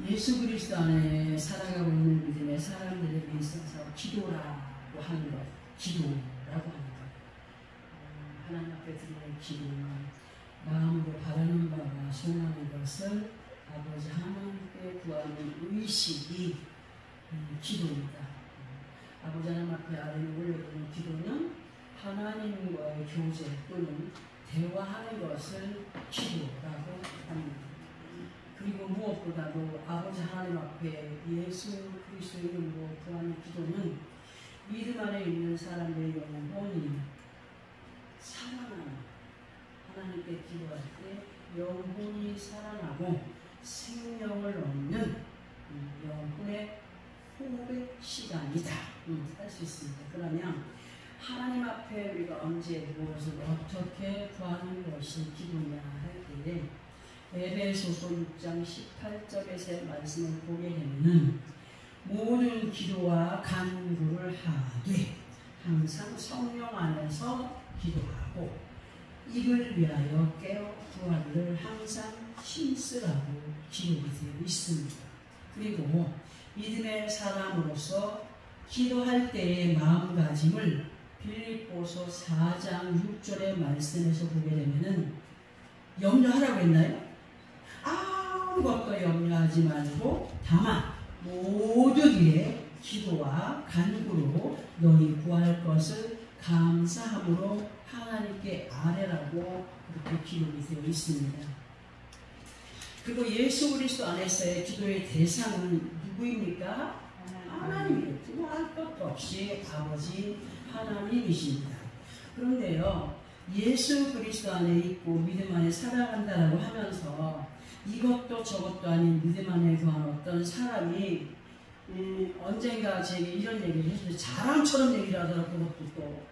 예수 그리스도 안에 살아가고 있는 믿음의 사람들에게 있어서 기도라고 하는 것, 기도라고 하는 것, 하나님 앞에 드리는 기도는 마음으로 바라는 바와 소원하는 것을 아버지 하나님께 구하는 의식이 기도입니다. 아버지 하나님 앞에 아뢰는 올려드리는 기도는 하나님과의 교제 또는 대화하는 것을 기도라고 합니다. 그리고 무엇보다도 아버지 하나님 앞에 예수 그리스도의 이름으로 구하는 기도는 믿음 안에 있는 사람의 영혼이 살아나는, 하나님께 기도할 때 영혼이 살아나고 생명을 얻는 영혼의 호흡의 시간이다 할 수 있습니다. 그러면 하나님 앞에 우리가 언제 무엇을 어떻게 구하는 것이 기도냐 할 때에 에베소서 6장 18절에서의 말씀을 보게 되면 모든 기도와 간구를 하되 항상 성령 안에서 기도하고 이를 위하여 깨어 구하기를 항상 힘쓰라고 기록이 되어 있습니다. 그리고 믿음의 사람으로서 기도할 때의 마음가짐을 빌립보서 4장 6절의 말씀에서 보게 되면은 염려하라고 했나요? 아무것도 염려하지 말고 다만 모든 일에 기도와 간구로 너희 구할 것을 감사함으로 하나님께 아뢰라고 그렇게 기록이 되어 있습니다. 그리고 예수 그리스도 안에서의 기도의 대상은 누구입니까? 하나님이에요. 할 것도 없이 아버지 하나님이십니다. 그런데요, 예수 그리스도 안에 있고 믿음 안에 살아간다라고 하면서 이것도 저것도 아닌 믿음 안에 거한 어떤 사람이 언젠가 제게 이런 얘기를 해주세요. 자랑처럼 얘기를 하더라고요. 그것도 또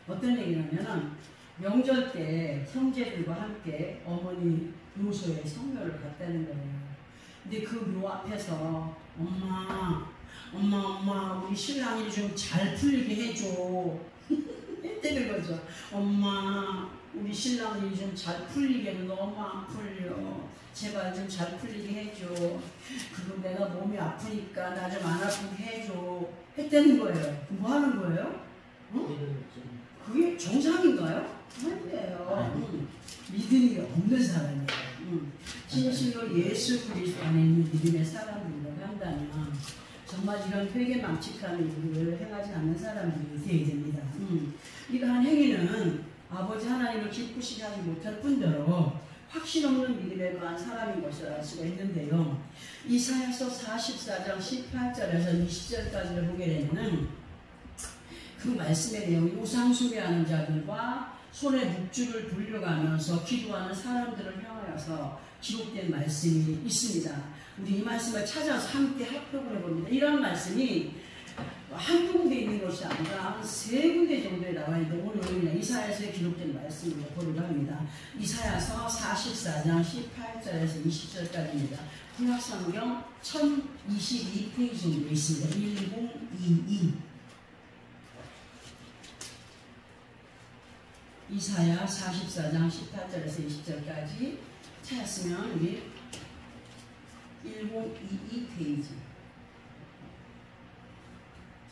어떤 얘기냐면 명절 때 형제들과 함께 어머니 묘소에 성묘를 갔다는 거예요. 근데 그 묘 앞에서 엄마 우리 신랑이 좀 잘 풀리게 해줘 했다는 거죠. 엄마 우리 신랑이 좀 잘 풀리게는 너무 안 풀려. 제발 좀 잘 풀리게 해줘. 그리고 내가 몸이 아프니까 나 좀 안 아프게 해줘 했다는 거예요. 뭐 하는 거예요? 응? 그게 정상인가요? 아니에요. 믿음이 없는 사람이에요. 진실로 예수 그리스도 안에 있는 믿음의 사람들이라고 한다면 정말 이런 회개망측한 일을 행하지 않는 사람들이 되어야 됩니다. 이러한 행위는 아버지 하나님을 기쁘시게 하지 못할 뿐더러 확신 없는 믿음에 관한 사람인 것을 알 수가 있는데요. 이사야서 44장 18절에서 20절까지를 보게 되면 그 말씀의 내용이 우상 숭배하는 자들과 손에 묵주를 돌려가면서 기도하는 사람들을 향하여서 기록된 말씀이 있습니다. 우리 이 말씀을 찾아서 함께 합독을 해봅니다. 이런 말씀이 한두 군데 있는 것이 아니라 한 세 군데 정도에 나와 있는데 오늘 이사야서에 기록된 말씀을 보려고 합니다. 이사야서 44장 18절에서 20절까지입니다. 구약성경 1022페이지 정도 있습니다. 1022 이사야 44장 18절에서 20절까지 찾았으면 우리 1022페이지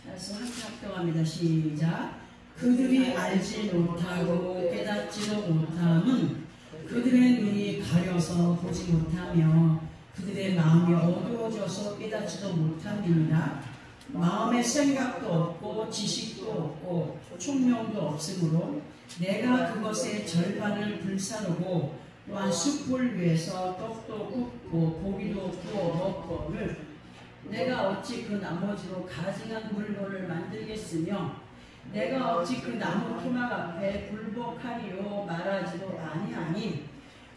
찾았으면 함께 합동합니다. 시작. 그들이 알지 못하고 깨닫지도 못함은 그들의 눈이 가려서 보지 못하며 그들의 마음이 어두워져서 깨닫지도 못함이니라. 마음의 생각도 없고 지식도 없고 총명도 없으므로 내가 그것의 절반을 불사르고 또한 숯불 위에서 떡도 굽고 고기도 구워 먹고를 내가 어찌 그 나머지로 가증한 물건을 만들겠으며 내가 어찌 그 나무 토막 앞에 굴복하리요 말하지도 아니하니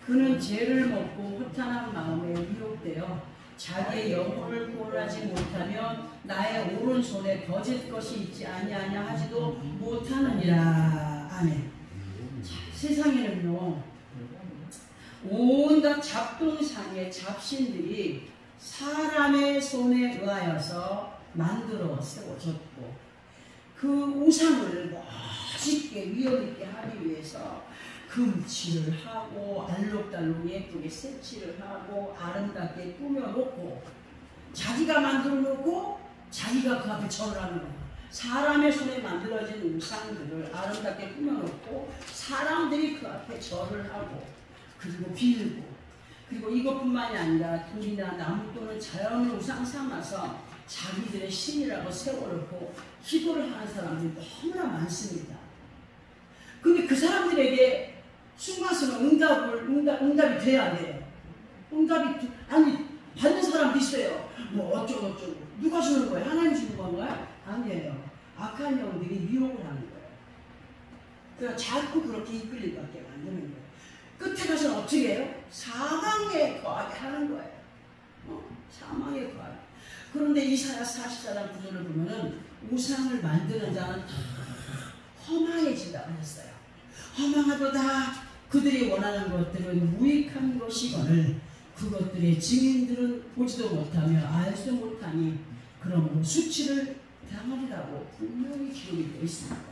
그는 죄를 먹고 허탄한 마음에 미혹되어 자기의 영혼을 구원하지 못하며 나의 오른손에 거짓 것이 있지 아니하냐 하지도 못하느니라. 아멘. 세상에는요 온갖 잡동사니의 잡신들이 사람의 손에 의하여서 만들어 세워졌고 그 우상을 멋있게 위엄있게 하기 위해서 금칠을 하고 알록달록 예쁘게 색칠을 하고 아름답게 꾸며놓고 자기가 만들어 놓고 자기가 그 앞에 절을 하는 거예요. 사람의 손에 만들어진 우상들을 아름답게 꾸며놓고 사람들이 그 앞에 절을 하고 그리고 빌고 그리고 이것뿐만이 아니라 돌이나 나무 또는 자연을 우상 삼아서 자기들의 신이라고 세워놓고 기도를 하는 사람들이 너무나 많습니다. 근데 그 사람들에게 순간순간 응답이 돼야 돼요. 아니 받는 사람도 있어요. 뭐 어쩌고 누가 주는 거예요? 하나님 주는 건가요? 아니에요. 악한 영들이 미혹을 하는 거예요. 그러니까 자꾸 그렇게 이끌릴 밖에 만드는 거예요. 끝에 가서는 어떻게 해요? 사망에 거하게 하는 거예요. 사망에 거하게. 그런데 이사야 44장 9절을 보면은 우상을 만드는 자는 허망해진다고 했어요. 허망하도다. 그들이 원하는 것들은 무익한 것이거늘 그것들의 증인들은 보지도 못하며 알지도 못하니 그러므로 수치를 당하리라고 분명히 기록이 되어 있습니다.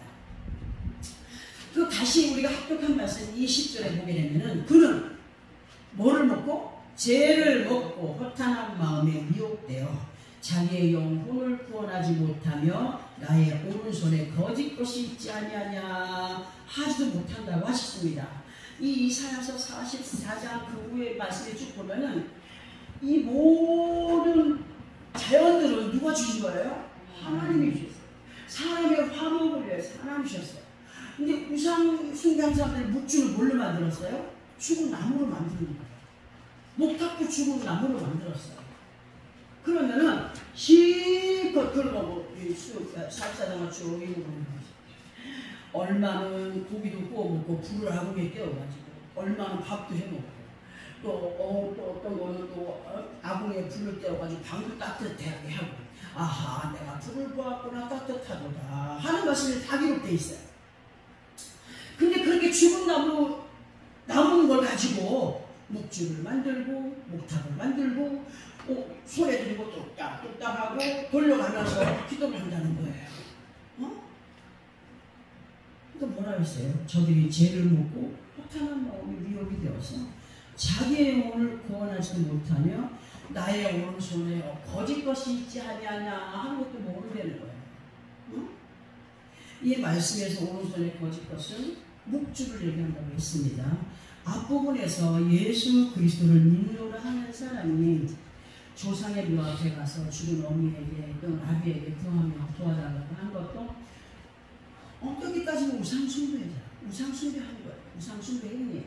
또 다시 우리가 합독한 말씀 20절에 보게 되면은 그는 뭐를 먹고? 죄를 먹고 허탄한 마음에 미혹되어 자기의 영혼을 구원하지 못하며 나의 오른손에 거짓 것이 있지 아니하냐 하지도 못한다고 하셨습니다. 이 이사야서 44장 그 후에 말씀을 쭉 보면은 이 모든 자연들은 누가 주신 거예요? 하나님이 주셨어요. 사람의 화목을 위해서 하나님이 주셨어요. 근데 우상 숭배한 사람들이 묵주를 뭘로 만들었어요? 죽은 나무로 만드는 거예요. 목탁도 죽은 나무로 만들었어요. 그러면은 실컷 그러고 44장을 쭉 읽어보는 거죠. 얼마는 고기도 구워 먹고 불을 아궁이에 떼어가지고 얼마는 밥도 해먹고 또 어떤 거는 또 아궁이에 불을 떼어가지고 방도 따뜻하게 하고 아하 내가 불을 보았구나 따뜻하도다 하는 것이 다 기록되어 있어요. 근데 그렇게 죽은 나무 남은 걸 가지고 묵주를 만들고 목탑을 만들고 소리 들고 뚝딱뚝딱 하고 돌려가면서 기도를 한다는 거예요. 그러니까 뭐라 했어요? 저들이 죄를 먹고 허탄한 마음이 미혹이 되어서 자기의 영혼을 구원하지도 못하며 나의 오른손에 거짓 것이 있지 아니하냐 하는 것도 모른다는 거예요. 이 말씀에서 오른손에 거짓 것은 묵주를 얘기한다고 했습니다. 앞부분에서 예수 그리스도를 믿노라 하는 사람이 조상의 묘 앞에 가서 죽은 어미에게 또는 아비에게 도와달라고 한 것도 여기까지는 우상숭배하는 거예요. 우상숭배 행위예요.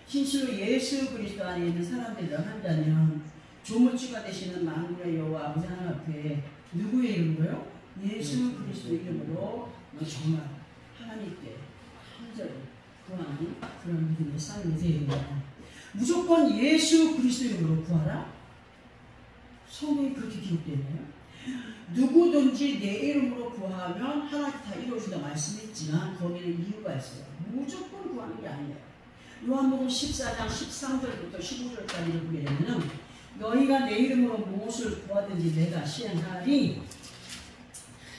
진실로 예수 그리스도 안에 있는 사람들이라 한다면 조물주가 되시는 만군의 여호와 아버지 하나님 앞에 누구의 이름으로요? 예수 그리스도 이름으로 정말 하나님께 한절히 구하는 그런 믿음의 삶이 되어야 됩니다. 무조건 예수 그리스도 이름으로 구하라? 성경이 그렇게 기록되네요. 누구든지 내 이름으로 구하면 하나님 다 이루어준다 말씀했지만 거기는 이유가 있어요. 무조건 구하는 게 아니에요. 요한복음 14장 13절부터 15절까지를 보게 되면 너희가 내 이름으로 무엇을 구하든지 내가 시행하리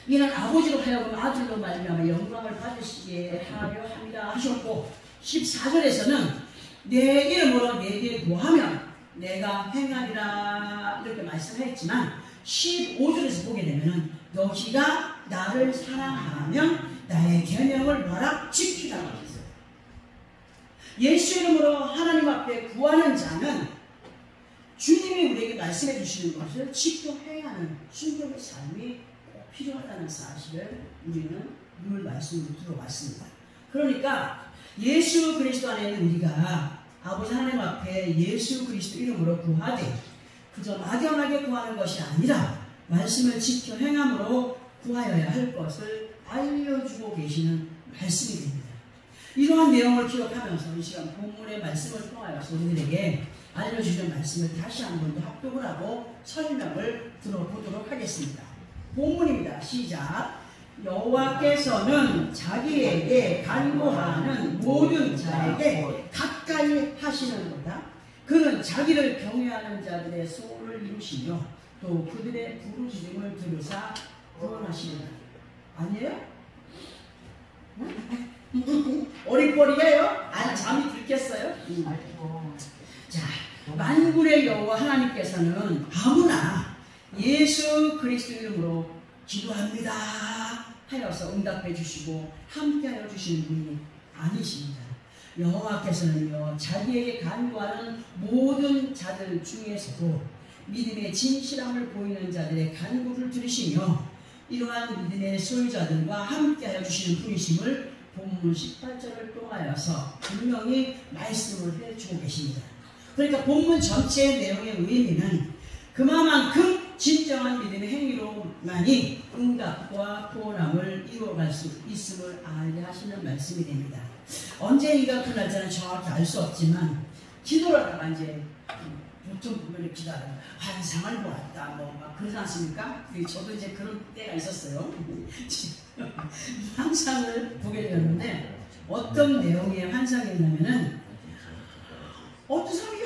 이는 아버지로 하여금 아들로 말미암아 영광을 받으시게 하려 합니다 하셨고 14절에서는 내 이름으로 내게 구하면 내가 행하리라 이렇게 말씀했지만 15절에서 보게 되면 너희가 나를 사랑하면 나의 계명을 뭐라 지키라고 했어요. 예수 이름으로 하나님 앞에 구하는 자는 주님이 우리에게 말씀해 주시는 것을 지켜 행하는 순종의 삶이 꼭 필요하다는 사실을 우리는 늘 말씀으로 들어왔습니다. 그러니까 예수 그리스도 안에 있는 우리가 아버지 하나님 앞에 예수 그리스도 이름으로 구하되 그저 막연하게 구하는 것이 아니라 말씀을 지켜 행함으로 구하여야 할 것을 알려주고 계시는 말씀이 됩니다. 이러한 내용을 기억하면서 이 시간 본문의 말씀을 통하여서 우리들에게 알려주는 말씀을 다시 한 번 더 합독을 하고 설명을 들어보도록 하겠습니다. 본문입니다. 시작. 여호와께서는 자기에게 간구하는 모든 자에게 가까이 하시는도다. 그는 자기를 경외하는 자들의 소원을 이루시며 또 그들의 부르짖음을 들으사 구원하시리라. 아니에요? 어리버리해요? 아니 잠이 들겠어요? 자, 만군의 여호와 하나님께서는 아무나 예수 그리스도 이름으로 기도합니다 하여서 응답해 주시고 함께하여 주시는 분이 아니십니다. 여호와께서는요 자기에게 간구하는 모든 자들 중에서도 믿음의 진실함을 보이는 자들의 간구를 들으시며 이러한 믿음의 소유자들과 함께하여 주시는 분이심을 본문 18절을 통하여서 분명히 말씀을 해주고 계십니다. 그러니까 본문 전체의 내용의 의미는 그만큼 진정한 믿음의 행위로만이 응답과 구원함을 이루어갈 수 있음을 알게 하시는 말씀이 됩니다. 언제인가 그 날짜는 정확히 알 수 없지만 기도하다가 이제 보통 보면 기도하다가 환상을 보았다 뭐 막 그러지 않습니까? 저도 이제 그런 때가 있었어요. 환상을 보게 되었는데 어떤 내용의 환상이었냐면은 어떤 사람이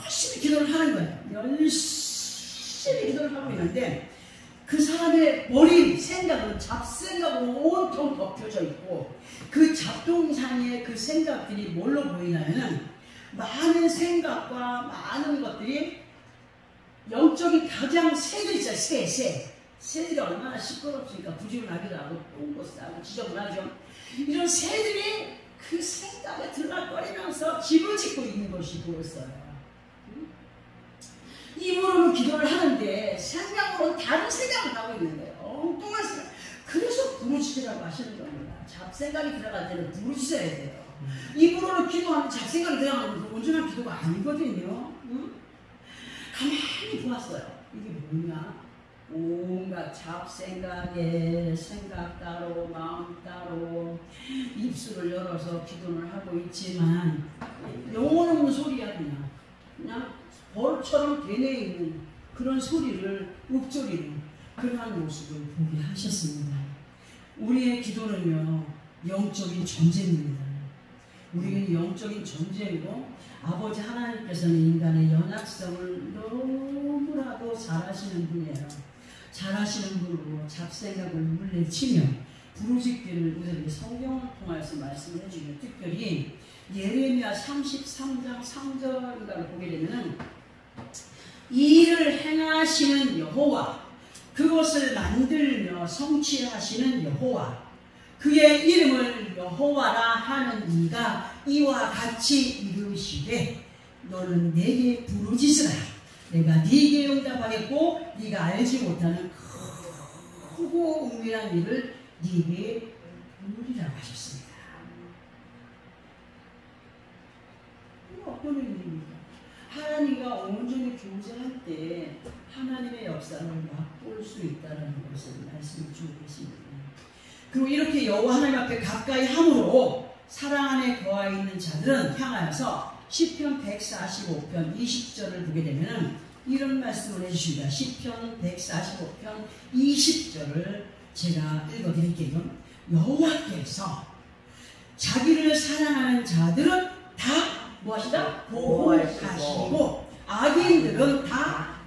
열심히 기도를 하는 거예요. 열심히 기도를 하고 있는데 그 사람의 머리 생각은 잡생각으로 온통 덮여져 있고 그 잡동사니의 그 생각들이 뭘로 보이냐면은 많은 생각과 많은 것들이 영적인 가장 새들 있어요. 새들이 얼마나 시끄럽습니까? 부지런하기도 하고 똥도 싸고 지저분하죠. 이런 새들이 그 생각에 들락거리면서 집을 짓고 있는 것이 보였어요. 입으로는 기도를 하는데 생각으로는 다른 생각을 하고 있는 거예요. 엉뚱한 생각. 그래서 부르짖으라고 하시는 겁니다. 잡생각이 들어갈 때는 부르짖어야 돼요. 입으로는 기도하면 잡생각이 들어가는 건 온전한 기도가 아니거든요. 가만히 보았어요. 이게 뭐냐? 온갖 잡생각에 생각 따로 마음 따로 입술을 열어서 기도를 하고 있지만 영혼 없는 소리야. 그냥 벌처럼 되뇌 있는 그런 소리를 읊조리는 그러한 모습을 보게 하셨습니다. 우리의 기도는요 영적인 전쟁입니다. 우리는 영적인 전쟁이고 아버지 하나님께서는 인간의 연약성을 너무나도 잘하시는 분이에요. 잘하시는 분으로 잡생각을 물리치며 부르짖기를 우리에게 성경을 통해서 말씀해 주시며 특별히 예레미야 33장 3절인가를 보게 되면 이 일을 행하시는 여호와 그것을 만들며 성취하시는 여호와 그의 이름을 여호와라 하는 이가 이와 같이 이르시되 너는 내게 부르짖으라 내가 네게 응답하겠고 네가 알지 못하는 크고 은밀한 일을 네게 보이리라고 하셨습니다. 이거 어떤 의미입니까? 하나님과 온전히 교제할 때 하나님의 역사를 맛볼 수 있다는 것을 말씀해 주고 계십니다. 그리고 이렇게 여호와 하나님 앞에 가까이 함으로 사랑 안에 거하 있는 자들은 향하여서 시편 145편 20절을 보게 되면 이런 말씀을 해주십니다. 시편 145편 20절을 제가 읽어드릴게요. 여호와께서 자기를 사랑하는 자들은 다 무엇이다? 보호하시고 악인들은 다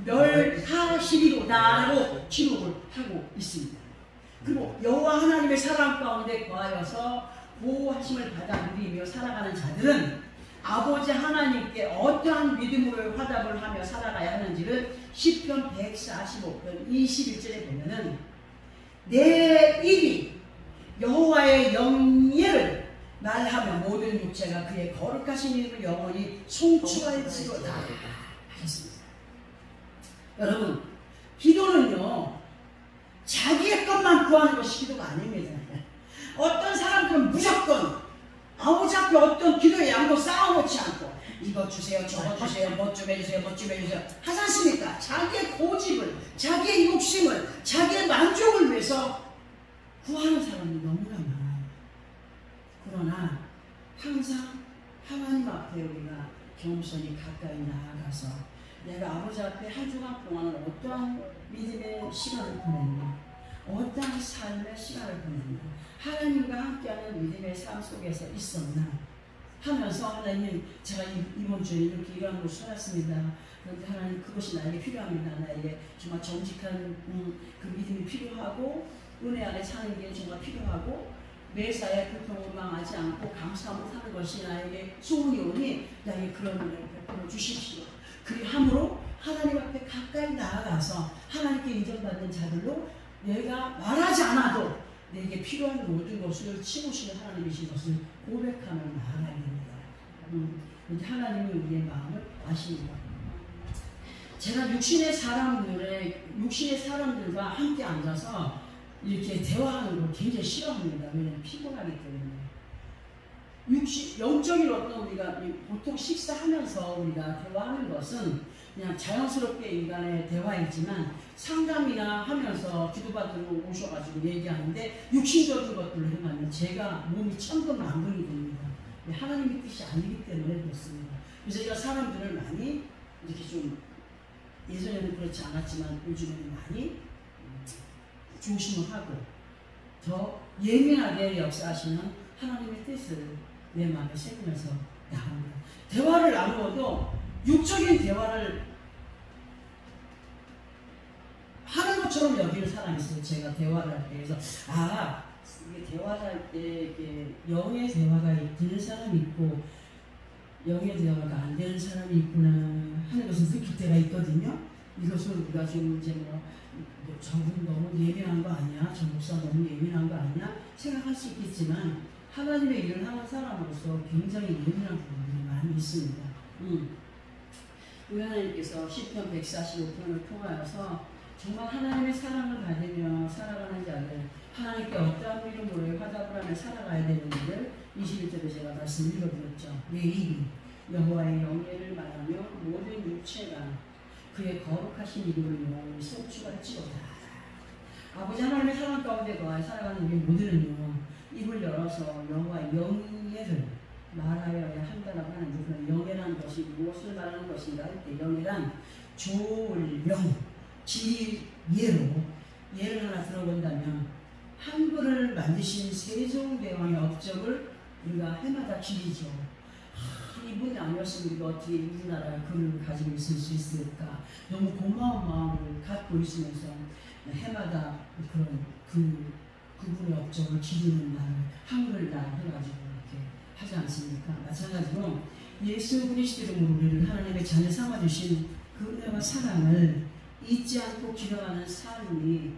멸하시리로다라고 기록을 하고 있습니다. 그리고 여호와 하나님의 사랑 가운데 거하여서 보호하심을 받아 누리며 살아가는 자들은 아버지 하나님께 어떠한 믿음으로 화답을 하며 살아가야 하는지를 시편 145편 21절에 보면은 내 입이 여호와의 영예를 말하며 모든 육체가 그의 거룩하신 이름을 영원히 송축할지로다 하셨습니다. 여러분 기도는요 자기의 것만 구하는 것이 기도가 아닙니다. 어떤 사람들은 무조건 아버지 앞에 어떤 기도의 양도 쌓아놓지 않고 이것 주세요 저것 주세요 뭐 좀 해주세요 뭐 좀 해주세요 하지 않습니까? 자기의 고집을 자기의 욕심을 자기의 만족을 위해서 구하는 사람이 너무나 많아요. 그러나 항상 하나님 앞에 우리가 겸손히 가까이 나아가서 내가 아버지 앞에 한 주간 동안은 어떠한 믿음의 시간을 보냈나 어떠한 삶의 시간을 보냈나 하나님과 함께하는 믿음의 삶 속에서 있었나 하면서 하나님 제가 이번 주에 이렇게 이러한 곳을 살았습니다. 그런데 하나님 그것이 나에게 필요합니다. 나에게 정말 정직한 그 믿음이 필요하고 은혜 안에 사는 게 정말 필요하고 매사에 고통을 망하지 않고 감사함으로 사는 것이 나에게 소원이 오니 나에게 그런 은혜를 베풀어 주십시오. 그리함으로 하나님 앞에 가까이 가까이 나아가서 하나님께 인정받는 자들로 내가 말하지 않아도 내게 필요한 모든 것을 채우시는 하나님이신 것을 고백하며 나아가야 됩니다. 하나님은 우리의 마음을 아십니다. 제가 육신의 사람들과 함께 앉아서 이렇게 대화하는 걸 굉장히 싫어합니다. 왜냐하면 피곤하기 때문에. 영적인 어떤 우리가 보통 식사하면서 우리가 대화하는 것은 그냥 자연스럽게 인간의 대화이지만 상담이나 하면서 기도받으러 오셔가지고 얘기하는데 육신적인 것들을 행하면 제가 몸이 천근만근이 됩니다. 하나님의 뜻이 아니기 때문에 그렇습니다. 그래서 제가 사람들을 많이 이렇게 좀 예전에는 그렇지 않았지만 요즘에는 많이 조심을 하고 더 예민하게 역사하시는 하나님의 뜻을 내 마음에 새기면서 나갑니다. 대화를 나누어도 육적인 대화를 하는 것처럼 여기는 사람이 있어요. 제가 대화를 할 때. 그래서 이게 대화를 할 때 영의 대화가 되는 사람이 있고 영의 대화가 안 되는 사람이 있구나 하는 것을 느낄 때가 있거든요. 이것을 우리가 지금 이제 저분 너무 예민한 거 아니야? 저 목사 너무 예민한 거 아니야? 생각할 수 있겠지만 하나님의 일을 하는 사람으로서 굉장히 예민한 부분이 많이 있습니다. 우리 하나님께서 시편 145편을 통하여서 정말 하나님의 사랑을 받으며 살아가는 자들, 하나님께 어떠한 이름으로 화답을 하며 살아가야 되는 일을 21절에 제가 말씀 읽어드렸죠. 내 입이 여호와의 영예를 말하며 모든 육체가 그의 거룩하신 이름을 영원히 송축할지어다. 아버지 하나님의 사랑 가운데 거하여 살아가는 우리 모두는요, 입을 열어서 여호와의 영예를 말하여야 한다라고 하는데, 그런 영예라는 것이 무엇을 말하는 것인가 할 때 영예란 좋을 영, 지혜로 예를 하나 들어본다면 한글을 만드신 세종대왕의 업적을 우리가 해마다 기리죠. 이분이 아니었으면 우리가 어떻게 우리나라의 글을 가지고 있을 수 있을까. 너무 고마운 마음을 갖고 있으면서 해마다 그런 그분의 업적을 기리는 날, 한글날 해가지고 이렇게 하지 않습니까? 마찬가지로 예수 그리스도 이름으로 우리를 하나님의 자녀 삼아주신 그 은혜와 사랑을 잊지 않고 기도하는 삶이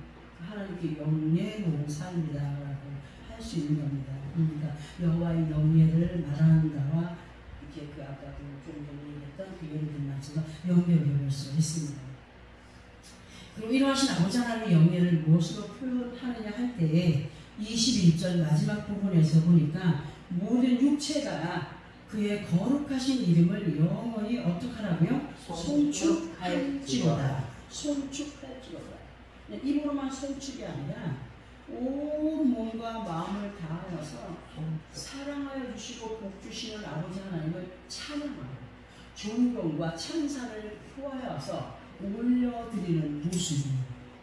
하나님께 영예로운 삶이다라고 할 수 있는 겁니다. 그러니까 여호와의 영예를 말한다와 이렇게 그 아까 좀 전에 얘기했던 그 예를 든 말씀과 연결될 수 있습니다. 그리고 이러하신 아버지 하나님의 영예를 무엇으로 표현하느냐 할 때에 21절 마지막 부분에서 보니까 모든 육체가 그의 거룩하신 이름을 영원히 어떻게 하라고요? 송축할지로다. 송축할지로다. 입으로만 송축이 아니라 온 몸과 마음을 다하여서 사랑하여 주시고 복 주시는 아버지 하나님을 찬양하고 존경과 찬사를 표하여서 올려드리는 모습이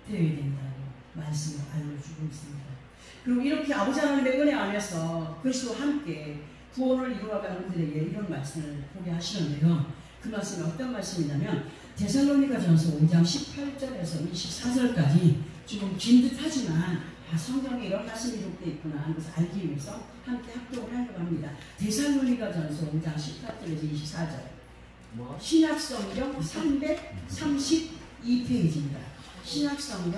되어야 된다고 말씀을 알려주고 있습니다. 그리고 이렇게 아버지 하나님의 은혜 안에서 그리스도와 함께 구원을 이루어가는 우리들에게 이런 말씀을 보게 하시는데요. 그 말씀이 어떤 말씀이냐면 데살로니가전서 5장 18절에서 24절까지 조금 긴 듯하지만 성경에 이런 말씀이 기록되어 있구나 하는 것을 알기 위해서 함께 합독을 하려고 합니다. 데살로니가전서 5장 18절에서 24절 신약성경 332페이지입니다. 신약성경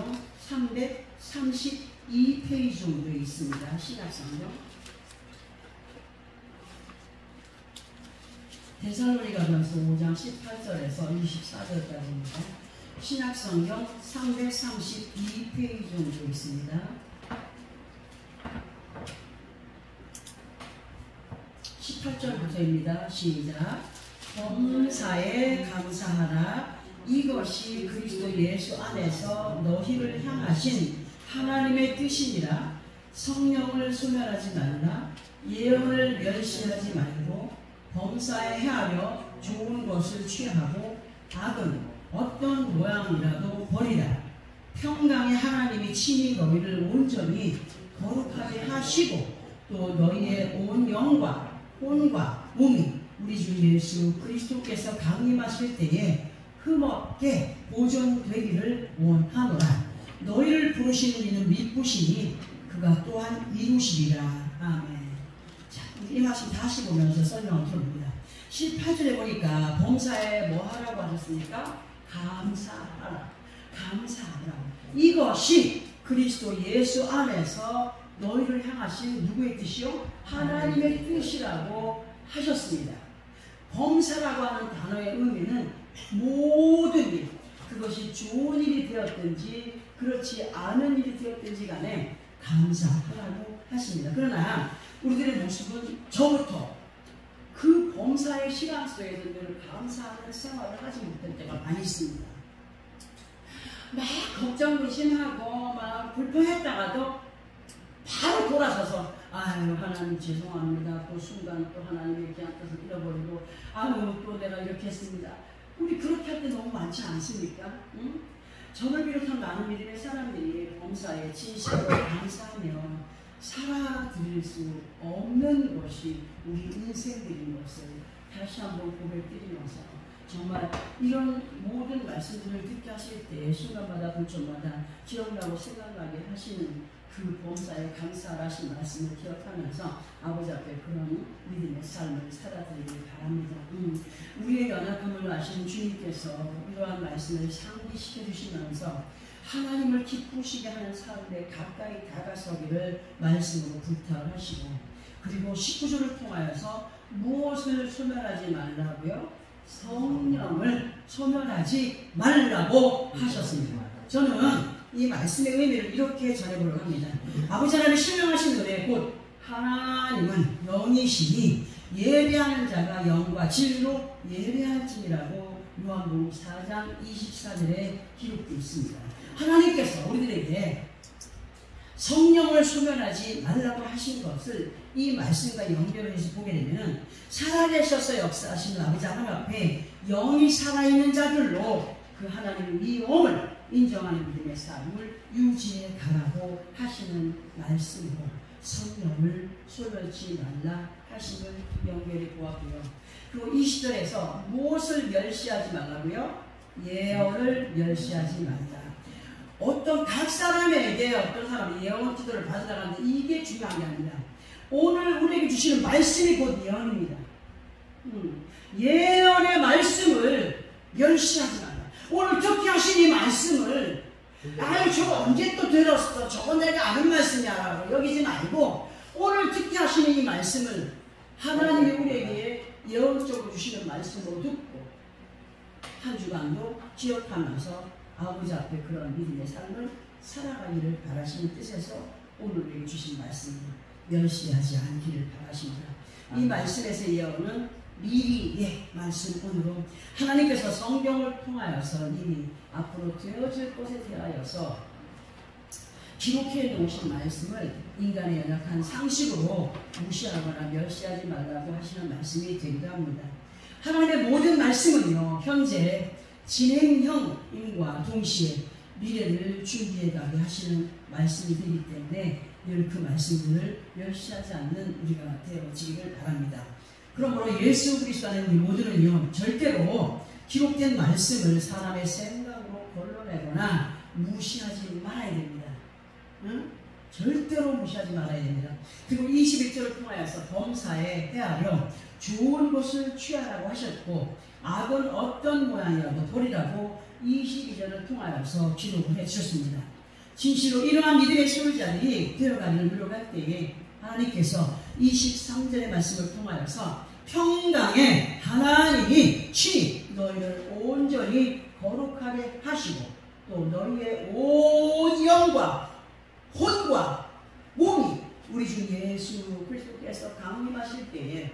332페이지 정도 있습니다. 신약성경 데살로니가전서 5장 18절에서 24절까지입니다. 신약성경 332페이지 정도 있습니다. 18절부터입니다. 시작. 범사에 감사하라. 이것이 그리스도 예수 안에서 너희를 향하신 하나님의 뜻이니라. 성령을 소멸하지 말라. 예언을 멸시하지 말고 범사에 헤아려 좋은 것을 취하고 악은 어떤 모양이라도 버리라. 평강의 하나님이 친히 너희를 온전히 거룩하게 하시고 또 너희의 온 영과 혼과 몸이 우리 주 예수 그리스도께서 강림하실 때에 흠없게 보존되기를 원하노라. 너희를 부르시는 이는 믿으시니 그가 또한 이루시리라. 아멘. 자, 이 말씀 다시 보면서 설명을 들어봅니다. 18절에 보니까 범사에 뭐 하라고 하셨습니까? 감사하라. 감사하라. 이것이 그리스도 예수 안에서 너희를 향하신 누구의 뜻이요? 하나님의 뜻이라고 하셨습니다. 범사라고 하는 단어의 의미는 모든 일, 그것이 좋은 일이 되었든지 그렇지 않은 일이 되었든지 간에 감사하라고 하십니다. 그러나 우리들의 모습은 저부터 그 범사의 시간 속에서 늘 감사하는 생활을 하지 못할 때가 많이 있습니다. 막 걱정의심하고 막 불평했다가도 바로 돌아서서 아유 하나님 죄송합니다. 그 순간 또 하나님의 귀한 뜻을 잃어버리고 아유 또 내가 이렇게 했습니다. 우리 그렇게 할 때 너무 많지 않습니까? 응? 저를 비롯한 많은 믿음의 사람들이 범사에 진실로 감사하며 살아드릴 수 없는 것이 우리 인생들인 것을 다시 한번 고백드리면서 정말 이런 모든 말씀들을 듣게 하실 때 순간마다 불초마다 기억나고 생각나게 하시는 그 범사에 감사하신 말씀을 기억하면서 아버지 앞에 그런 믿음의 삶을 살아드리길 바랍니다. 우리의 연약함을 아시는 주님께서 이러한 말씀을 상기시켜 주시면서 하나님을 기쁘시게 하는 삶에 가까이 다가서기를 말씀으로 부탁을 하시고, 그리고 19절을 통하여서 무엇을 소멸하지 말라고요? 성령을 소멸하지 말라고 하셨습니다. 저는 이 말씀의 의미를 이렇게 전해보려고 합니다. 아버지 하나님의 신령하신 노래 곧 하나님은 영이시니 예배하는 자가 영과 진리로 예배할지니라고 요한복음 4장 24절에 기록되어 있습니다. 하나님께서 우리들에게 성령을 소멸하지 말라고 하신 것을 이 말씀과 연결해서 보게 되면 살아계셔서 역사하시는 아버지 하나님 앞에 영이 살아있는 자들로 그 하나님의 이 영을 인정하는 믿음의 삶을 유지해 가라고 하시는 말씀으로 성령을 소멸치 말라 하심을 연결해 보았고요. 그리고 이 시절에서 무엇을 멸시하지 말라고요? 예언을 멸시하지 말라. 어떤 각 사람에게 어떤 사람이 예언 기도를 받으라는데 이게 중요한 게 아니라 오늘 우리에게 주시는 말씀이 곧 예언입니다. 예언의 말씀을 멸시하지 말라. 오늘 듣게 하신 이 말씀을 아유 저거 언제 또 들었어, 저건 내가 아는 말씀이야 라고 여기지 말고 오늘 듣게 하시는 이 말씀을 하나님이 우리에게 예언적으로 주시는 말씀으로 듣고 한 주간도 기억하면서 아버지 앞에 그런 믿음의 삶을 살아가기를 바라시는 뜻에서 오늘 우리에게 주신 말씀을 멸시하지 않기를 바라십니다. 이 말씀에서 예언은 미리의 말씀으로 하나님께서 성경을 통하여서 이미 앞으로 되어질 것에 대하여서 기록해 놓으신 말씀을 인간의 연약한 상식으로 무시하거나 멸시하지 말라고 하시는 말씀이 되기도 합니다. 하나님의 모든 말씀은요 현재 진행형임과 동시에 미래를 준비해가게 하시는 말씀이 되기 때문에 늘 그 말씀들을 멸시하지 않는 우리가 되어지기를 바랍니다. 그러므로 예수 그리스도 안에 우리 모두는요 절대로 기록된 말씀을 사람의 생각으로 걸러내거나 무시하지 말아야 됩니다. 응? 절대로 무시하지 말아야 됩니다. 그리고 21절을 통하여서 범사에 헤아려 좋은 것을 취하라고 하셨고 악은 어떤 모양이라고 버리라고 22절을 통하여서 기록을 해주셨습니다. 진실로 이러한 믿음의 소유자들이 되어가기를 노력할 때에 하나님께서 23절의 말씀을 통하여서 평강에 하나님이 친히 너희를 온전히 거룩하게 하시고 또 너희의 온 영과 혼과 몸이 우리 주 예수 그리스도께서 강림하실 때에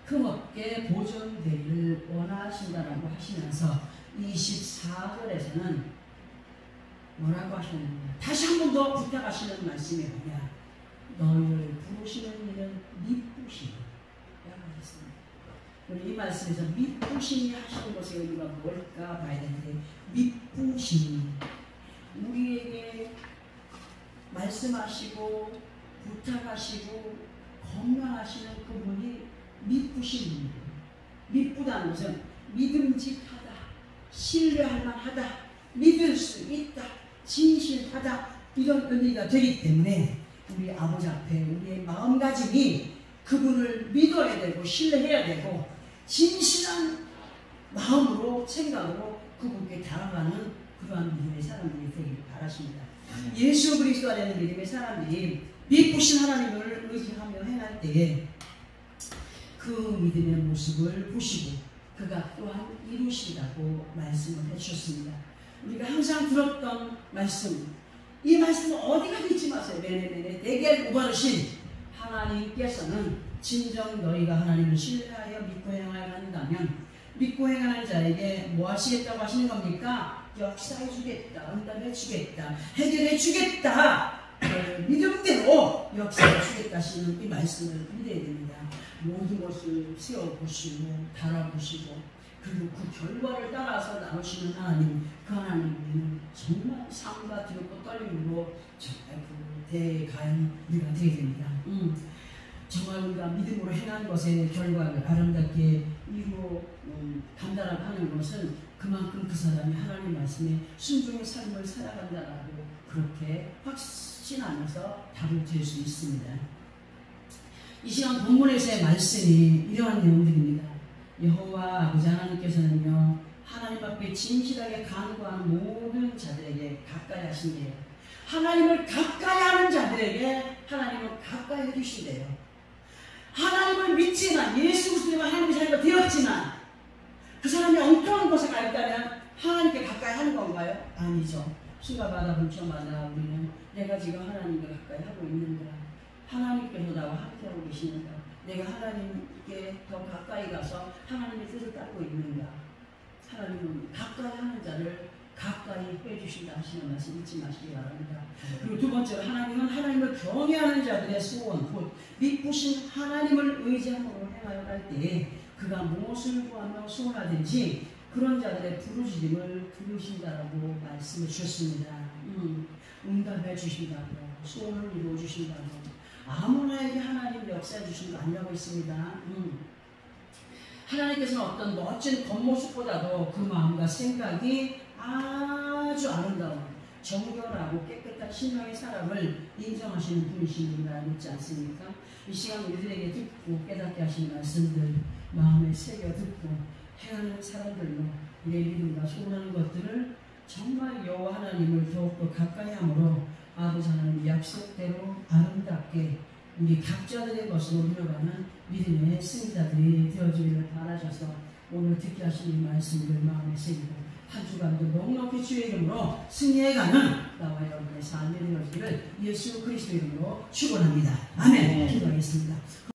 금없게 보존되기를 원하신다라고 하시면서 24절에서는 뭐라고 하셨느냐, 다시 한 번 더 부탁하시는 말씀이 뭐냐, 너희를 부르시는 이는 미쁘심이라고 했습니다. 우리 이 말씀에서 미쁘심이 하시는 것의 의미가 뭘까 봐야 되는데, 미쁘심이 우리에게 말씀하시고 부탁하시고 건강하시는 그분이 미쁘심입니다. 미쁘다는 것은 믿음직하다, 신뢰할 만하다, 믿을 수 있다, 진실하다, 이런 의미가 되기 때문에 우리 아버지 앞에 우리의 마음가짐이 그분을 믿어야 되고 신뢰해야 되고 진실한 마음으로 생각으로 그분께 다가가는 그러한 믿음의 사람들이 되기를 바라십니다. 예수 그리스도 안에 있는 믿음의 사람들이 믿으신 하나님을 의지하며 행할 때에 그 믿음의 모습을 보시고 그가 또한 이루시라고 말씀을 해주셨습니다. 우리가 항상 들었던 말씀, 이 말씀은 어디 가도 잊지 마세요. 네네네. 내게 오바르신 하나님께서는 진정 너희가 하나님을 신뢰하여 믿고 행하여 한다면 믿고 행하는 자에게 뭐 하시겠다고 하시는 겁니까? 역사해 주겠다, 응답해 주겠다, 해결해 주겠다, 믿음대로 역사해 주겠다 하시는 이 말씀을 믿어야 됩니다. 모든 것을 세워보시고 달아보시고 그리고 그 결과를 따라서 나오시는 하나님, 그 하나님은 정말 삶과 두렵고 떨림으로 정말 그 대가연 우리가 되어야 됩니다. 정말 우리가 믿음으로 행한 것의 결과를 아름답게 이루어 간다라고 하는 것은 그만큼 그 사람이 하나님 말씀에 순종의 삶을 살아간다라고 그렇게 확신하면서 답을 드릴 수 있습니다. 이 시간 본문에서의 말씀이 이러한 내용들입니다. 여호와 아버지 하나님께서는요, 하나님 앞에 진실하게 간구하는 모든 자들에게 가까이 하신대요. 하나님을 가까이 하는 자들에게 하나님은 가까이 해주신대요. 하나님을 믿지만, 예수 그리스도가 하나님의 자녀가 되었지만 그 사람이 엉뚱한 곳에 가 있다면 하나님께 가까이 하는 건가요? 아니죠. 수가마다 분초마다 우리는 내가 지금 하나님과 가까이 하고 있는가, 하나님께서 나와 함께하고 계시는가, 내가 하나님께 더 가까이 가서 하나님의 뜻을 따르고 있는가. 하나님은 가까이 하는 자를 가까이 해주신다 하시는 말씀 잊지 마시기 바랍니다. 그리고 두 번째로 하나님은 하나님을 경외하는 자들의 소원, 곧 믿으신 하나님을 의지함으로 행하여 갈 때에 그가 무엇을 구하며 소원하든지 그런 자들의 부르짖음을 들으신다라고 말씀해 주셨습니다. 응답해 주신다고, 소원을 이루어 주신다고, 아무나에게 하나님 역사해 주신 거 아니라고 있습니다. 하나님께서는 어떤 멋진 겉모습보다도 그 마음과 생각이 아주 아름다운 정결하고 깨끗한 신령의 사람을 인정하시는 분이십니다. 믿지 않습니까? 이 시간 우리들에게 듣고 깨닫게 하신 말씀들 마음에 새겨 듣고 행하는 사람들로 우리의 믿음과 소원하는 것들을 정말 여호와 하나님을 더욱더 가까이 함으로 아버지 하나님 약속대로 아름답게 우리 각자들의 것으로 이뤄가는 믿음의 승자들이 되어주기를 바라셔서 오늘 듣게 하신 이 말씀들 마음에 새기고 한 주간도 넉넉히 주의 이름으로 승리해가는 나와 여러분의 삶이 되어지기를 예수 그리스도 이름으로 축원합니다. 아멘. 기도하겠습니다.